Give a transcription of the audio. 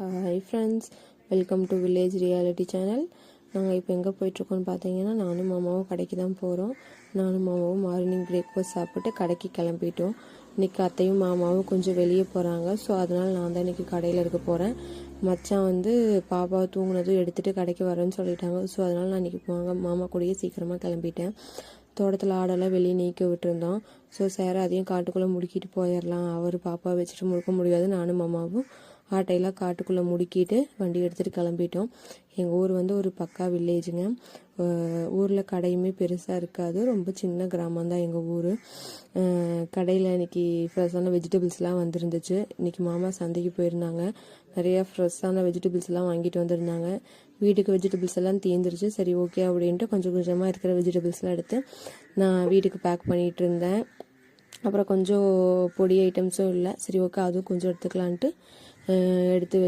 Hi friends, welcome to village reality channel. நாங்கள் இப்போ எங்கே போயிட்டுருக்கோன்னு பார்த்தீங்கன்னா, நானும் மாமாவும் கடைக்கு தான் போகிறோம். நானும் மாமாவும் மார்னிங் பிரேக்ஃபாஸ்ட் சாப்பிட்டு கடைக்கு கிளம்பிட்டோம். இன்றைக்கி அத்தையும் மாமாவும் கொஞ்சம் வெளியே போகிறாங்க. ஸோ அதனால் நான் தான் இன்றைக்கி கடையில் இருக்க போகிறேன். மச்சான் வந்து பாப்பாவை தூங்கினதும் எடுத்துகிட்டு கடைக்கு வரேன்னு சொல்லிட்டாங்க. ஸோ அதனால் நான் இன்றைக்கி மாமா கூடயே சீக்கிரமாக கிளம்பிட்டேன். தோட்டத்தில் ஆடெல்லாம் வெளியே நீக்க விட்டுருந்தோம். ஸோ சார் அதையும் காட்டுக்குள்ளே முடுக்கிட்டு போயிடலாம், அவர் பாப்பா வச்சுட்டு முழுக்க முடியாது. நானும் மாமாவும் ஆட்டையெல்லாம் காட்டுக்குள்ளே முடுக்கிட்டு வண்டி எடுத்துகிட்டு கிளம்பிட்டோம். எங்கள் ஊர் வந்து ஒரு பக்கா வில்லேஜுங்க. ஊரில் கடையுமே பெருசாக இருக்காது, ரொம்ப சின்ன கிராமம் தான் எங்கள் ஊர். கடையில் இன்றைக்கி ஃப்ரெஷ்ஷான வெஜிடபிள்ஸ்லாம் வந்துருந்துச்சு. இன்றைக்கி மாமா சந்தைக்கு போயிருந்தாங்க. நிறையா ஃப்ரெஷ்ஷான வெஜிடபிள்ஸ்லாம் வாங்கிட்டு வந்திருந்தாங்க. வீட்டுக்கு வெஜிடபிள்ஸ் எல்லாம் தீர்ந்துருச்சு. சரி ஓகே அப்படின்ட்டு கொஞ்சம் கொஞ்சமாக இருக்கிற வெஜிடபிள்ஸ்லாம் எடுத்து நான் வீட்டுக்கு பேக் பண்ணிகிட்டு இருந்தேன். அப்புறம் கொஞ்சம் பொடி ஐட்டம்ஸும் இல்லை. சரி ஓகே அதுவும் கொஞ்சம் எடுத்துக்கலான்ட்டு எடுத்து